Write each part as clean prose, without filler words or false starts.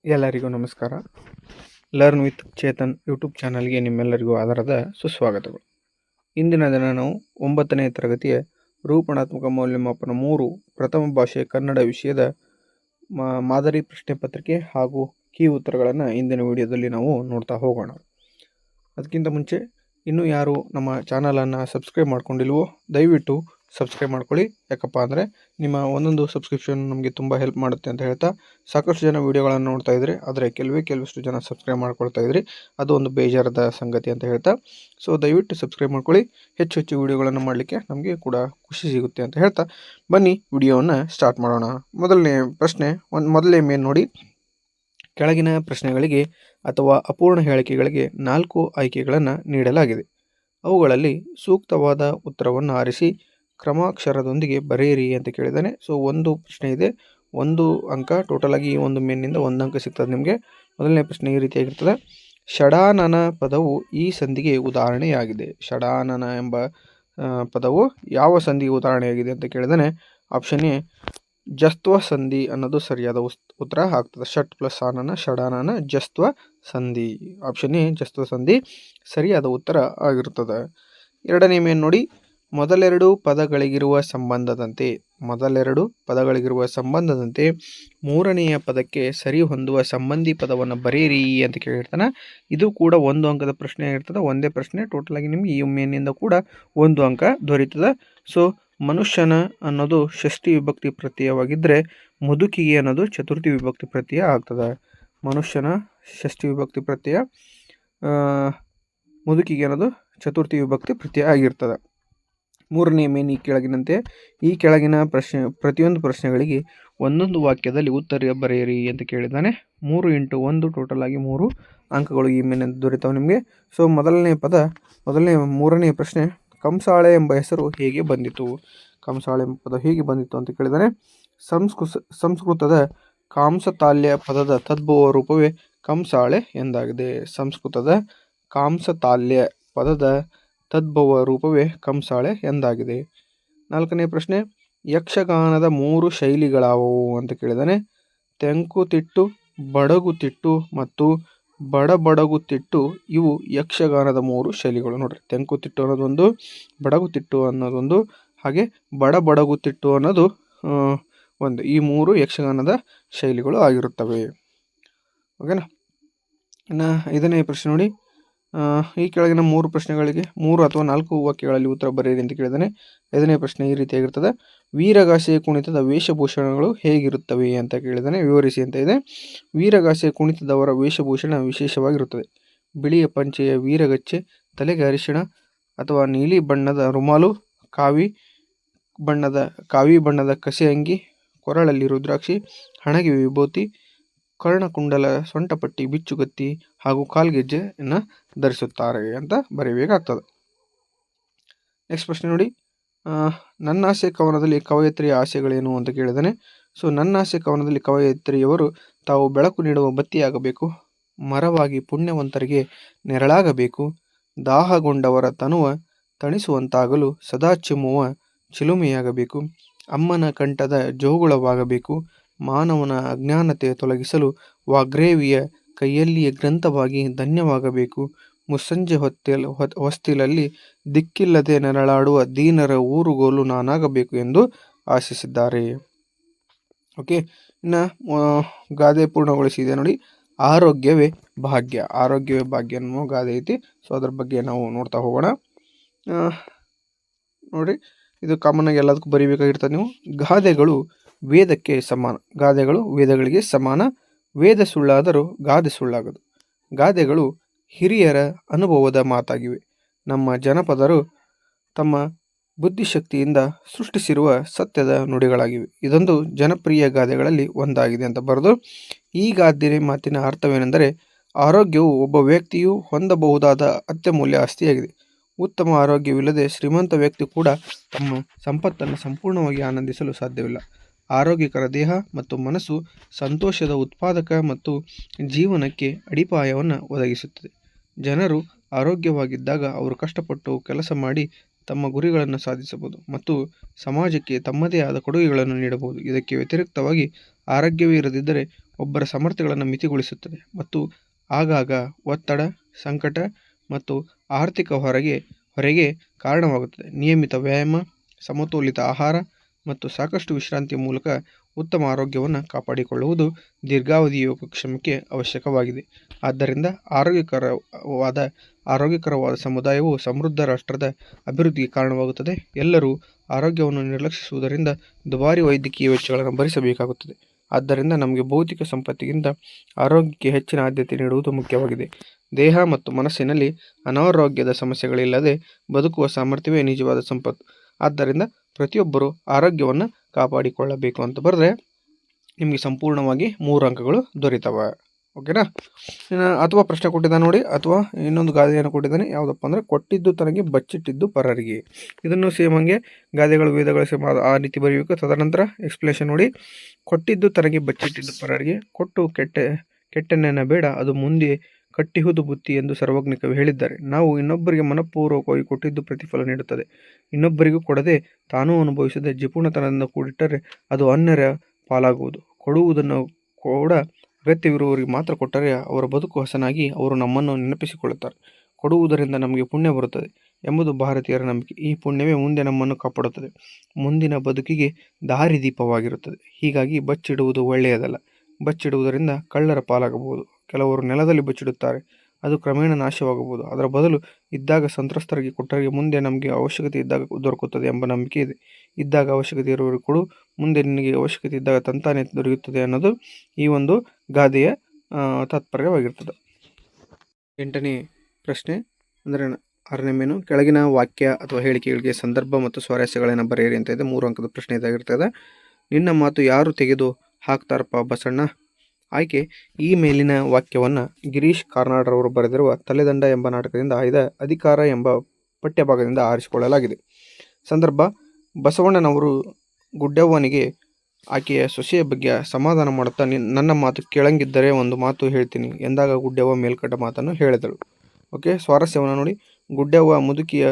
ಎಲ್ಲರಿಗೂ ನಮಸ್ಕಾರ. Learn with Chetan YouTube ಚಾನಲ್ಗೆ ನಿಮ್ಮೆಲ್ಲರಿಗೂ ಆಧಾರದ ಸುಸ್ವಾಗತಗಳು. ಇಂದಿನ ದಿನ ನಾವು 9ನೇ ತರಗತಿಯ ರೂಪಣಾತ್ಮಕ ಮೌಲ್ಯಮಾಪನ 3 ಪ್ರಥಮ ಭಾಷೆ ಕನ್ನಡ ವಿಷಯದ ಮಾದರಿ ಪ್ರಶ್ನೆ ಪತ್ರಿಕೆ ಹಾಗೂ ಕೀ ಉತ್ತರಗಳನ್ನು ಇಂದಿನ ವಿಡಿಯೋದಲ್ಲಿ ನಾವು ನೋಡ್ತಾ ಹೋಗೋಣ. ಅದಕ್ಕಿಂತ ಮುಂಚೆ ಇನ್ನೂ ಯಾರು ನಮ್ಮ ಚಾನಲನ್ನು ಸಬ್ಸ್ಕ್ರೈಬ್ ಮಾಡ್ಕೊಂಡಿಲ್ವೋ ದಯವಿಟ್ಟು ಸಬ್ಸ್ಕ್ರೈಬ್ ಮಾಡ್ಕೊಳ್ಳಿ. ಯಾಕಪ್ಪ ಅಂದರೆ ನಿಮ್ಮ ಒಂದೊಂದು ಸಬ್ಸ್ಕ್ರಿಪ್ಷನ್ ನಮಗೆ ತುಂಬ ಹೆಲ್ಪ್ ಮಾಡುತ್ತೆ ಅಂತ ಹೇಳ್ತಾ, ಸಾಕಷ್ಟು ಜನ ವೀಡಿಯೋಗಳನ್ನು ನೋಡ್ತಾ ಇದ್ರಿ, ಆದರೆ ಕೆಲವಷ್ಟು ಜನ ಸಬ್ಸ್ಕ್ರೈಬ್ ಮಾಡ್ಕೊಳ್ತಾ ಇದ್ರಿ, ಅದು ಒಂದು ಬೇಜಾರದ ಸಂಗತಿ ಅಂತ ಹೇಳ್ತಾ, ಸೊ ದಯವಿಟ್ಟು ಸಬ್ಸ್ಕ್ರೈಬ್ ಮಾಡ್ಕೊಳ್ಳಿ. ಹೆಚ್ಚು ಹೆಚ್ಚು ವೀಡಿಯೋಗಳನ್ನು ಮಾಡಲಿಕ್ಕೆ ನಮಗೆ ಕೂಡ ಖುಷಿ ಸಿಗುತ್ತೆ ಅಂತ ಹೇಳ್ತಾ ಬನ್ನಿ ವಿಡಿಯೋವನ್ನು ಸ್ಟಾರ್ಟ್ ಮಾಡೋಣ. ಮೊದಲನೇ ಪ್ರಶ್ನೆ, ಮೊದಲನೇ ಮೇನ್ ನೋಡಿ, ಕೆಳಗಿನ ಪ್ರಶ್ನೆಗಳಿಗೆ ಅಥವಾ ಅಪೂರ್ಣ ಹೇಳಿಕೆಗಳಿಗೆ 4 ಆಯ್ಕೆಗಳನ್ನು ನೀಡಲಾಗಿದೆ. ಅವುಗಳಲ್ಲಿ ಸೂಕ್ತವಾದ ಉತ್ತರವನ್ನು ಆರಿಸಿ ಕ್ರಮಾಕ್ಷರದೊಂದಿಗೆ ಬರೆಯಿರಿ ಅಂತ ಕೇಳಿದ್ದಾನೆ. ಸೊ ಒಂದು ಪ್ರಶ್ನೆ ಇದೆ, 1 ಅಂಕ ಟೋಟಲ್ ಆಗಿ ಈ ಒಂದು ಮೇನ್ನಿಂದ 1 ಅಂಕ ಸಿಗ್ತದೆ ನಿಮಗೆ. ಮೊದಲನೇ ಪ್ರಶ್ನೆ ಈ ರೀತಿಯಾಗಿರ್ತದೆ: ಷಡಾನನ ಪದವು ಈ ಸಂಧಿಗೆ ಉದಾಹರಣೆಯಾಗಿದೆ. ಷಡಾನನ ಎಂಬ ಪದವು ಯಾವ ಸಂಧಿಗೆ ಉದಾಹರಣೆಯಾಗಿದೆ ಅಂತ ಕೇಳಿದಾನೆ. ಆಪ್ಷನ್ ಎ ಜಸ್ತ್ವ ಸಂಧಿ ಅನ್ನೋದು ಸರಿಯಾದ ಉತ್ತರ ಆಗ್ತದೆ. ಷಟ್ ಪ್ಲಸ್ ಆನನ ಷಡಾನನ ಜಸ್ತ್ವ ಸಂಧಿ. ಆಪ್ಷನ್ ಎ ಜಸ್ತ್ವ ಸಂಧಿ ಸರಿಯಾದ ಉತ್ತರ ಆಗಿರುತ್ತದೆ. ಎರಡನೇ ಮೇನ್ ನೋಡಿ, ಮೊದಲೆರಡು ಪದಗಳಿಗಿರುವ ಸಂಬಂಧದಂತೆ ಮೂರನೆಯ ಪದಕ್ಕೆ ಸರಿ ಹೊಂದುವ ಸಂಬಂಧಿ ಪದವನ್ನು ಬರೆಯಿರಿ ಅಂತ ಕೇಳಿರ್ತಾನೆ. ಇದು ಕೂಡ 1 ಅಂಕದ ಪ್ರಶ್ನೆ ಆಗಿರ್ತದೆ. ಒಂದೇ ಪ್ರಶ್ನೆ, ಟೋಟಲ್ ಆಗಿ ನಿಮ್ಗೆ ಈ ಮೇನಿಂದ ಕೂಡ 1 ಅಂಕ ದೊರೀತದೆ. ಸೊ ಮನುಷ್ಯನ ಅನ್ನೋದು ಷಷ್ಠಿ ವಿಭಕ್ತಿ ಪ್ರತ್ಯಯವಾಗಿದ್ದರೆ ಮುದುಕಿಗೆ ಅನ್ನೋದು ಚತುರ್ಥಿ ವಿಭಕ್ತಿ ಪ್ರತ್ಯಯ ಆಗ್ತದೆ. ಮನುಷ್ಯನ ಷಷ್ಠಿ ವಿಭಕ್ತಿ ಪ್ರತ್ಯಯ, ಮುದುಕಿಗೆ ಅನ್ನೋದು ಚತುರ್ಥಿ ವಿಭಕ್ತಿ ಪ್ರತ್ಯಯ ಆಗಿರ್ತದೆ. ಮೂರನೇ ಮೇನ್ ಈ ಕೆಳಗಿನ ಪ್ರತಿಯೊಂದು ಪ್ರಶ್ನೆಗಳಿಗೆ ಒಂದೊಂದು ವಾಕ್ಯದಲ್ಲಿ ಉತ್ತರ ಬರೆಯಿರಿ ಅಂತ ಕೇಳಿದ್ದಾನೆ. 3 × 1 ಟೋಟಲ್ ಆಗಿ 3 ಅಂಕಗಳು ಈ ಮೇನಿಂದ ದೊರೀತಾವೆ ನಿಮಗೆ. ಸೊ ಮೂರನೇ ಪ್ರಶ್ನೆ, ಕಂಸಾಳೆ ಎಂಬ ಹೆಸರು ಹೇಗೆ ಬಂದಿತು? ಕಂಸಾಳೆ ಎಂಬ ಪದ ಹೇಗೆ ಬಂದಿತ್ತು ಅಂತ ಕೇಳಿದ್ದಾನೆ. ಸಂಸ್ಕೃತದ ಕಾಂಸತಾಲ್ಯ ಪದದ ತದ್ಭವ ರೂಪವೇ ಕಂಸಾಳೆ ಎಂದಾಗಿದೆ. ಸಂಸ್ಕೃತದ ಕಾಂಸತಾಲ್ಯ ಪದದ ತದ್ಭವ ರೂಪವೇ ಕಂಸಾಳೆ ಎಂದಾಗಿದೆ. 4ನೇ ಪ್ರಶ್ನೆ, ಯಕ್ಷಗಾನದ 3 ಶೈಲಿಗಳಾವವು ಅಂತ ಕೇಳಿದಾನೆ. ತೆಂಕುತಿಟ್ಟು, ಬಡಗುತಿಟ್ಟು ಮತ್ತು ಬಡಬಡಗುತಿಟ್ಟು ಇವು ಯಕ್ಷಗಾನದ 3 ಶೈಲಿಗಳು. ನೋಡ್ರಿ, ತೆಂಕುತಿಟ್ಟು ಅನ್ನೋದೊಂದು, ಬಡಗುತಿಟ್ಟು ಅನ್ನೋದೊಂದು, ಹಾಗೆ ಬಡಬಡಗುತಿಟ್ಟು ಅನ್ನೋದು ಒಂದು. ಈ 3 ಯಕ್ಷಗಾನದ ಶೈಲಿಗಳು ಆಗಿರುತ್ತವೆ. ಓಕೆನಾ. ಇನ್ನು 5ನೇ ಪ್ರಶ್ನೆ ನೋಡಿ, ಈ ಕೆಳಗಿನ 3 ಪ್ರಶ್ನೆಗಳಿಗೆ 3 ಅಥವಾ 4 ವಾಕ್ಯಗಳಲ್ಲಿ ಉತ್ತರ ಬರೆಯಿರಿ ಅಂತ ಕೇಳಿದಾನೆ. 5ನೇ ಪ್ರಶ್ನೆ ಈ ರೀತಿಯಾಗಿರ್ತದೆ: ವೀರಗಾಸೆ ಕುಣಿತದ ವೇಷಭೂಷಣಗಳು ಹೇಗಿರುತ್ತವೆ ಅಂತ ಕೇಳಿದಾನೆ, ವಿವರಿಸಿ ಅಂತ ಇದೆ. ವೀರಗಾಸೆ ಕುಣಿತದವರ ವೇಷಭೂಷಣ ವಿಶೇಷವಾಗಿರುತ್ತದೆ. ಬಿಳಿಯ ಪಂಚೆಯ ವೀರಗಚ್ಚೆ, ತಲೆಗೆ ಅರಿಶಿಣ ಅಥವಾ ನೀಲಿ ಬಣ್ಣದ ರುಮಾಲು, ಕಾವಿ ಬಣ್ಣದ ಕಸೆ ಅಂಗಿ, ಕೊರಳಲ್ಲಿ ರುದ್ರಾಕ್ಷಿ, ಹಣೆಗೆ ವಿಭೂತಿ, ಕರ್ಣಕುಂಡಲ, ಸೊಂಟಪಟ್ಟಿ, ಬಿಚ್ಚುಗತ್ತಿ ಹಾಗೂ ಕಾಲ್ಗೆಜ್ಜೆಯನ್ನು ಧರಿಸುತ್ತಾರೆ ಅಂತ ಬರೆಯಬೇಕಾಗ್ತದೆ. ನೆಕ್ಸ್ಟ್ ಪ್ರಶ್ನೆ ನೋಡಿ, ನನ್ನಾಸೆ ಕವನದಲ್ಲಿ ಕವಯತ್ರಿಯ ಆಸೆಗಳೇನು ಅಂತ ಕೇಳಿದಾನೆ. ಸೊ ನನ್ನಾಸೆ ಕವನದಲ್ಲಿ ಕವಯತ್ರಿಯವರು ತಾವು ಬೆಳಕು ನೀಡುವ ಬತ್ತಿಯಾಗಬೇಕು, ಮರವಾಗಿ ಪುಣ್ಯವಂತರಿಗೆ ನೆರಳಾಗಬೇಕು, ದಾಹಗೊಂಡವರ ತನುವ ತಣಿಸುವಂತಾಗಲು ಸದಾ ಚಿಮ್ಮುವ ಚಿಲುಮೆಯಾಗಬೇಕು, ಅಮ್ಮನ ಕಂಠದ ಜೋಗುಳವಾಗಬೇಕು, ಮಾನವನ ಅಜ್ಞಾನತೆ ತೊಲಗಿಸಲು ವಾಗ್ದೇವಿಯ ಕೈಯಲ್ಲಿಯೇ ಗ್ರಂಥವಾಗಿ ಧನ್ಯವಾಗಬೇಕು, ಮುಸ್ಸಂಜೆ ಹೊಸ್ತಿಲಲ್ಲಿ ದಿಕ್ಕಿಲ್ಲದೆ ನೆರಳಾಡುವ ದೀನರ ಊರುಗೋಲು ನಾನಾಗಬೇಕು ಎಂದು ಆಶಿಸಿದ್ದಾರೆ. ಓಕೆ, ಇನ್ನು ಗಾದೆ ಪೂರ್ಣಗೊಳಿಸಿದೆ ನೋಡಿ. ಆರೋಗ್ಯವೇ ಭಾಗ್ಯ ಅನ್ನೋ ಗಾದೆ ಐತಿ. ಸೊ ಅದ್ರ ಬಗ್ಗೆ ನಾವು ನೋಡ್ತಾ ಹೋಗೋಣ. ನೋಡ್ರಿ, ಇದು ಕಾಮನ್ ಆಗಿ ಎಲ್ಲದಕ್ಕೂ ಬರೀಬೇಕಾಗಿರ್ತದೆ ನೀವು. ಗಾದೆಗಳು ವೇದಗಳಿಗೆ ಸಮಾನ. ವೇದ ಸುಳ್ಳಾದರೂ ಗಾದೆ ಸುಳ್ಳಾಗದು. ಗಾದೆಗಳು ಹಿರಿಯರ ಅನುಭವದ ಮಾತಾಗಿವೆ. ನಮ್ಮ ಜನಪದರು ತಮ್ಮ ಬುದ್ಧಿಶಕ್ತಿಯಿಂದ ಸೃಷ್ಟಿಸಿರುವ ಸತ್ಯದ ನುಡಿಗಳಾಗಿವೆ. ಇದೊಂದು ಜನಪ್ರಿಯ ಗಾದೆಗಳಲ್ಲಿ ಒಂದಾಗಿದೆ ಅಂತ ಬರೆದು, ಈ ಗಾದೆ ಮಾತಿನ ಅರ್ಥವೇನೆಂದರೆ, ಆರೋಗ್ಯವು ಒಬ್ಬ ವ್ಯಕ್ತಿಯು ಹೊಂದಬಹುದಾದ ಅತ್ಯಮೂಲ್ಯ ಆಸ್ತಿಯಾಗಿದೆ. ಉತ್ತಮ ಆರೋಗ್ಯವಿಲ್ಲದೆ ಶ್ರೀಮಂತ ವ್ಯಕ್ತಿ ಕೂಡ ತಮ್ಮ ಸಂಪತ್ತನ್ನು ಸಂಪೂರ್ಣವಾಗಿ ಆನಂದಿಸಲು ಸಾಧ್ಯವಿಲ್ಲ. ಆರೋಗ್ಯಕರ ದೇಹ ಮತ್ತು ಮನಸ್ಸು ಸಂತೋಷದ ಉತ್ಪಾದಕ ಮತ್ತು ಜೀವನಕ್ಕೆ ಅಡಿಪಾಯವನ್ನು ಒದಗಿಸುತ್ತದೆ. ಜನರು ಆರೋಗ್ಯವಾಗಿದ್ದಾಗ ಅವರು ಕಷ್ಟಪಟ್ಟು ಕೆಲಸ ಮಾಡಿ ತಮ್ಮ ಗುರಿಗಳನ್ನು ಸಾಧಿಸಬಹುದು ಮತ್ತು ಸಮಾಜಕ್ಕೆ ತಮ್ಮದೇ ಆದ ಕೊಡುಗೆಗಳನ್ನು ನೀಡಬಹುದು. ಇದಕ್ಕೆ ವ್ಯತಿರಿಕ್ತವಾಗಿ ಆರೋಗ್ಯವೇ ಇರದಿದ್ದರೆ ಒಬ್ಬರ ಸಾಮರ್ಥ್ಯಗಳನ್ನು ಮಿತಿಗೊಳಿಸುತ್ತದೆ ಮತ್ತು ಆಗಾಗ ಒತ್ತಡ, ಸಂಕಟ ಮತ್ತು ಆರ್ಥಿಕ ಹೊರೆಗೆ ಕಾರಣವಾಗುತ್ತದೆ. ನಿಯಮಿತ ವ್ಯಾಯಾಮ, ಸಮತೋಲಿತ ಆಹಾರ ಮತ್ತು ಸಾಕಷ್ಟು ವಿಶ್ರಾಂತಿಯ ಮೂಲಕ ಉತ್ತಮ ಆರೋಗ್ಯವನ್ನು ಕಾಪಾಡಿಕೊಳ್ಳುವುದು ದೀರ್ಘಾವಧಿ ಯೋಗಕ್ಷೇಮಕ್ಕೆ ಅವಶ್ಯಕವಾಗಿದೆ. ಆದ್ದರಿಂದ ಆರೋಗ್ಯಕರವಾದ ಸಮುದಾಯವು ಸಮೃದ್ಧ ರಾಷ್ಟ್ರದ ಅಭಿವೃದ್ಧಿಗೆ ಕಾರಣವಾಗುತ್ತದೆ. ಎಲ್ಲರೂ ಆರೋಗ್ಯವನ್ನು ನಿರ್ಲಕ್ಷಿಸುವುದರಿಂದ ದುಬಾರಿ ವೈದ್ಯಕೀಯ ವೆಚ್ಚಗಳನ್ನು ಭರಿಸಬೇಕಾಗುತ್ತದೆ. ಆದ್ದರಿಂದ ನಮಗೆ ಭೌತಿಕ ಸಂಪತ್ತಿಗಿಂತ ಆರೋಗ್ಯಕ್ಕೆ ಹೆಚ್ಚಿನ ಆದ್ಯತೆ ನೀಡುವುದು ಮುಖ್ಯವಾಗಿದೆ. ದೇಹ ಮತ್ತು ಮನಸ್ಸಿನಲ್ಲಿ ಅನಾರೋಗ್ಯದ ಸಮಸ್ಯೆಗಳಿಲ್ಲದೆ ಬದುಕುವ ಸಾಮರ್ಥ್ಯವೇ ನಿಜವಾದ ಸಂಪತ್ತು. ಆದ್ದರಿಂದ ಪ್ರತಿಯೊಬ್ಬರೂ ಆರೋಗ್ಯವನ್ನು ಕಾಪಾಡಿಕೊಳ್ಳಬೇಕು ಅಂತ ಬರೆದ್ರೆ ನಿಮಗೆ ಸಂಪೂರ್ಣವಾಗಿ 3 ಅಂಕಗಳು ದೊರೀತವೆ. ಓಕೆನಾ? ಅಥವಾ ಪ್ರಶ್ನೆ ಕೊಟ್ಟಿದ್ದಾನೆ ನೋಡಿ, ಅಥವಾ ಇನ್ನೊಂದು ಗಾದೆಯನ್ನು ಕೊಟ್ಟಿದ್ದಾನೆ. ಯಾವುದಪ್ಪ ಅಂದರೆ, ಕೊಟ್ಟಿದ್ದು ತನಗೆ ಬಚ್ಚಿಟ್ಟಿದ್ದು ಪರರಿಗೆ. ಇದನ್ನು ಸೇಮ್ ಹಂಗೆ ಗಾದೆಗಳು ವೇದಗಳು ಸೇಮ್ ಆ ರೀತಿ ಬರೀಬೇಕು. ತದನಂತರ ಎಕ್ಸ್ಪ್ಲೇಷನ್ ನೋಡಿ. ಕೊಟ್ಟಿದ್ದು ತನಗೆ ಬಚ್ಚಿಟ್ಟಿದ್ದು ಪರರಿಗೆ, ಕೊಟ್ಟು ಕೆಟ್ಟೆನ್ನೆನ ಬೇಡ, ಅದು ಮುಂದೆ ಕಟ್ಟಿಹುದು ಬುತ್ತಿ ಎಂದು ಸರ್ವಜ್ಞ ಕವಿ ಹೇಳಿದ್ದಾರೆ. ನಾವು ಇನ್ನೊಬ್ಬರಿಗೆ ಮನಪೂರ್ವಕವಾಗಿ ಕೊಟ್ಟಿದ್ದು ಪ್ರತಿಫಲ ನೀಡುತ್ತದೆ. ಇನ್ನೊಬ್ಬರಿಗೂ ಕೊಡದೆ ತಾನೂ ಅನುಭವಿಸದೆ ಜಿಪುಣತನದಿಂದ ಕೂಡಿಟ್ಟರೆ ಅದು ಅನ್ಯರ ಪಾಲಾಗುವುದು. ಕೊಡುವುದನ್ನು ಕೂಡ ಅಗತ್ಯವಿರುವವರಿಗೆ ಮಾತ್ರ ಕೊಟ್ಟರೆ ಅವರ ಬದುಕು ಹಸನಾಗಿ ಅವರು ನಮ್ಮನ್ನು ನೆನಪಿಸಿಕೊಳ್ಳುತ್ತಾರೆ. ಕೊಡುವುದರಿಂದ ನಮಗೆ ಪುಣ್ಯ ಬರುತ್ತದೆ ಎಂಬುದು ಭಾರತೀಯರ ನಂಬಿಕೆ. ಈ ಪುಣ್ಯವೇ ಮುಂದೆ ನಮ್ಮನ್ನು ಕಾಪಾಡುತ್ತದೆ, ಮುಂದಿನ ಬದುಕಿಗೆ ದಾರಿದೀಪವಾಗಿರುತ್ತದೆ. ಹೀಗಾಗಿ ಬಚ್ಚಿಡುವುದು ಒಳ್ಳೆಯದಲ್ಲ. ಬಚ್ಚಿಡುವುದರಿಂದ ಕಳ್ಳರ ಪಾಲಾಗಬಹುದು. ಕೆಲವರು ನೆಲದಲ್ಲಿ ಬಚ್ಚಿಡುತ್ತಾರೆ, ಅದು ಕ್ರಮೇಣ ನಾಶವಾಗಬಹುದು. ಅದರ ಬದಲು ಇದ್ದಾಗ ಸಂತ್ರಸ್ತರಿಗೆ ಕೊಟ್ಟರೆ ಮುಂದೆ ನಮಗೆ ಅವಶ್ಯಕತೆ ಇದ್ದಾಗ ದೊರಕುತ್ತದೆ ಎಂಬ ನಂಬಿಕೆ ಇದೆ. ಇದ್ದಾಗ ಅವಶ್ಯಕತೆ ಇರುವವರಿಗೆ ಕೊಡು, ಮುಂದೆ ನಿನಗೆ ಅವಶ್ಯಕತೆ ಇದ್ದಾಗ ತಂತಾನೆ ದೊರೆಯುತ್ತದೆ ಅನ್ನೋದು ಈ ಒಂದು ಗಾದೆಯ ತಾತ್ಪರ್ಯವಾಗಿರ್ತದೆ. 8ನೇ ಪ್ರಶ್ನೆ ಅಂದರೆ 6ನೇ ಮೇನು. ಕೆಳಗಿನ ವಾಕ್ಯ ಅಥವಾ ಹೇಳಿಕೆಗಳಿಗೆ ಸಂದರ್ಭ ಮತ್ತು ಸ್ವಾರಸ್ಯಗಳನ್ನು ಬರೆಯಿರಿ ಅಂತ ಇದೆ. 3 ಅಂಕದ ಪ್ರಶ್ನೆ ಇದಾಗಿರ್ತದೆ. ನಿನ್ನ ಮಾತು ಯಾರು ತೆಗೆದು ಹಾಕ್ತಾರಪ್ಪ ಬಸಣ್ಣ? ಆಯ್ಕೆ: ಈ ಮೇಲಿನ ವಾಕ್ಯವನ್ನು ಗಿರೀಶ್ ಕಾರ್ನಾಡ್ರವರು ಬರೆದಿರುವ ತಲೆದಂಡ ಎಂಬ ನಾಟಕದಿಂದ ಆಯ್ದ ಅಧಿಕಾರ ಎಂಬ ಪಠ್ಯಭಾಗದಿಂದ ಆರಿಸಿಕೊಳ್ಳಲಾಗಿದೆ. ಸಂದರ್ಭ: ಬಸವಣ್ಣನವರು ಗುಡ್ಡವ್ವನಿಗೆ ಆಕೆಯ ಸೊಸೆಯ ಬಗ್ಗೆ ಸಮಾಧಾನ ಮಾಡುತ್ತಾ, ನನ್ನ ಮಾತು ಕೇಳಂಗಿದ್ದರೆ ಒಂದು ಮಾತು ಹೇಳ್ತೀನಿ ಎಂದಾಗ ಗುಡ್ಡವ್ವ ಮೇಲ್ಕಂಡ ಮಾತನ್ನು ಹೇಳಿದಳು. ಓಕೆ. ಸ್ವಾರಸ್ಯವನ್ನು ನೋಡಿ. ಗುಡ್ಡವ್ವ ಮುದುಕಿಯ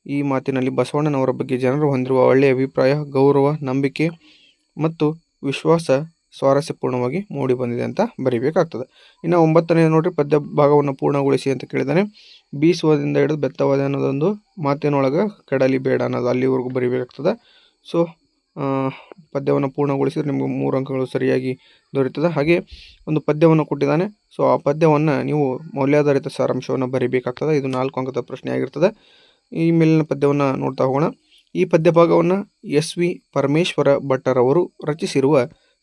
ಈ ಮಾತಿನಲ್ಲಿ ಬಸವಣ್ಣನವರ ಬಗ್ಗೆ ಜನರು ಹೊಂದಿರುವ ಒಳ್ಳೆಯ ಅಭಿಪ್ರಾಯ, ಗೌರವ, ನಂಬಿಕೆ ಮತ್ತು ವಿಶ್ವಾಸ ಸ್ವಾರಸ್ಯಪೂರ್ಣವಾಗಿ ಮೂಡಿ ಬಂದಿದೆ ಅಂತ ಬರೀಬೇಕಾಗ್ತದೆ. ಇನ್ನು 9ನೇ ನೋಡ್ರಿ, ಪದ್ಯ ಭಾಗವನ್ನು ಪೂರ್ಣಗೊಳಿಸಿ ಅಂತ ಕೇಳಿದ್ದಾನೆ. ಬೀಸುವುದರಿಂದ ಹಿಡಿದು ಬೆತ್ತವಾದ ಅನ್ನೋದೊಂದು ಮಾತಿನೊಳಗೆ ಕೆಡಲಿ ಬೇಡ ಅನ್ನೋದು ಅಲ್ಲಿವರೆಗೂ ಬರೀಬೇಕಾಗ್ತದೆ. ಸೊ ಪದ್ಯವನ್ನು ಪೂರ್ಣಗೊಳಿಸಿದ್ರೆ ನಿಮಗೆ 3 ಅಂಕಗಳು ಸರಿಯಾಗಿ ದೊರೀತದೆ. ಹಾಗೆ ಒಂದು ಪದ್ಯವನ್ನು ಕೊಟ್ಟಿದ್ದಾನೆ. ಸೊ ಆ ಪದ್ಯವನ್ನು ನೀವು ಮೌಲ್ಯಾಧಾರಿತ ಸಾರಾಂಶವನ್ನು ಬರೀಬೇಕಾಗ್ತದೆ. ಇದು 4 ಅಂಕದ ಪ್ರಶ್ನೆ ಆಗಿರ್ತದೆ. ಈ ಮೇಲಿನ ಪದ್ಯವನ್ನು ನೋಡ್ತಾ ಹೋಗೋಣ. ಈ ಪದ್ಯ ಭಾಗವನ್ನು SV ಪರಮೇಶ್ವರ ಭಟ್ಟರವರು ರಚಿಸಿರುವ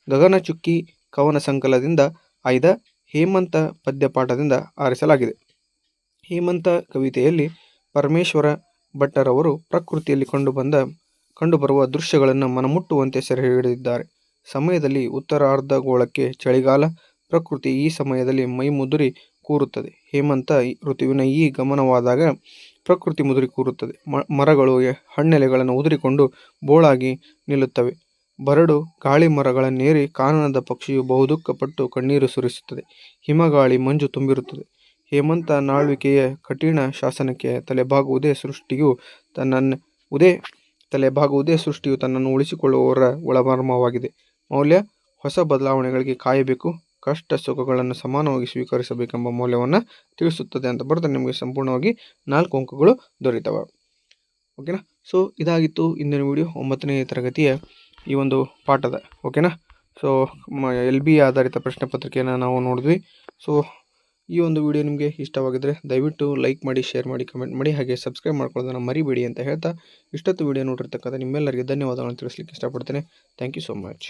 ಗಗನಚುಕ್ಕಿ ಕವನ ಸಂಕಲನದಿಂದ ಆಯ್ದ ಹೇಮಂತ ಪದ್ಯಪಾಠದಿಂದ ಆರಿಸಲಾಗಿದೆ. ಹೇಮಂತ ಕವಿತೆಯಲ್ಲಿ ಪರಮೇಶ್ವರ ಭಟ್ಟರವರು ಪ್ರಕೃತಿಯಲ್ಲಿ ಕಂಡುಬರುವ ದೃಶ್ಯಗಳನ್ನು ಮನಮುಟ್ಟುವಂತೆ ಸೆರೆ ಹಿಡಿದಿದ್ದಾರೆ. ಸಮಯದಲ್ಲಿ ಉತ್ತರಾರ್ಧಗೋಳಕ್ಕೆ ಚಳಿಗಾಲ. ಪ್ರಕೃತಿ ಈ ಸಮಯದಲ್ಲಿ ಮೈ ಮುದುರಿ ಕೂರುತ್ತದೆ. ಹೇಮಂತ ಋತುವಿನ ಈ ಗಮನವಾದಾಗ ಪ್ರಕೃತಿ ಮುದುರಿ ಕೂರುತ್ತದೆ. ಮರಗಳು ಹಣ್ಣೆಲೆಗಳನ್ನು ಉದುರಿಕೊಂಡು ಬೋಳಾಗಿ ನಿಲ್ಲುತ್ತವೆ. ಬರಡು ಗಾಳಿ ಮರಗಳನ್ನೇರಿ ಕಾನನದ ಪಕ್ಷಿಯು ಬಹುದುಃಖಪಟ್ಟು ಕಣ್ಣೀರು ಸುರಿಸುತ್ತದೆ. ಹಿಮಗಾಳಿ ಮಂಜು ತುಂಬಿರುತ್ತದೆ. ಹೇಮಂತ ನಾಳ್ವಿಕೆಯ ಕಠಿಣ ಶಾಸನಕ್ಕೆ ತಲೆಬಾಗುವುದೇ ಸೃಷ್ಟಿಯು ತನ್ನನ್ನು ಉಳಿಸಿಕೊಳ್ಳುವವರ ಒಳಮರ್ಮವಾಗಿದೆ. ಮೌಲ್ಯ: ಹೊಸ ಬದಲಾವಣೆಗಳಿಗೆ ಕಾಯಬೇಕು, ಕಷ್ಟ ಸುಖಗಳನ್ನು ಸಮಾನವಾಗಿ ಸ್ವೀಕರಿಸಬೇಕೆಂಬ ಮೌಲ್ಯವನ್ನು ತಿಳಿಸುತ್ತದೆ ಅಂತ ಬರೆದ್ರೆ ನಿಮಗೆ ಸಂಪೂರ್ಣವಾಗಿ 4 ಅಂಕಗಳು ದೊರೀತವೆ. ಓಕೆನಾ? ಸೊ ಇದಾಗಿತ್ತು ಇಂದಿನ ವಿಡಿಯೋ, 9ನೇ ತರಗತಿಯ ಈ ಒಂದು ಪಾಠದ. ಓಕೆನಾ? ಸೊ LB ಆಧಾರಿತ ಪ್ರಶ್ನೆ ಪತ್ರಿಕೆಯನ್ನು ನಾವು ನೋಡಿದ್ವಿ. ಸೊ ಈ ಒಂದು ವಿಡಿಯೋ ನಿಮಗೆ ಇಷ್ಟವಾಗಿದ್ದರೆ ದಯವಿಟ್ಟು ಲೈಕ್ ಮಾಡಿ, ಶೇರ್ ಮಾಡಿ, ಕಮೆಂಟ್ ಮಾಡಿ, ಹಾಗೆ ಸಬ್ಸ್ಕ್ರೈಬ್ ಮಾಡ್ಕೊಳ್ಳೋದನ್ನು ಮರಿಬೇಡಿ ಅಂತ ಹೇಳ್ತಾ ಇಷ್ಟೊತ್ತು ವಿಡಿಯೋ ನೋಡಿರ್ತಕ್ಕಂಥ ನಿಮ್ಮೆಲ್ಲರಿಗೆ ಧನ್ಯವಾದಗಳನ್ನು ತಿಳಿಸ್ಲಿಕ್ಕೆ ಇಷ್ಟಪಡ್ತೇನೆ. Thank you so much.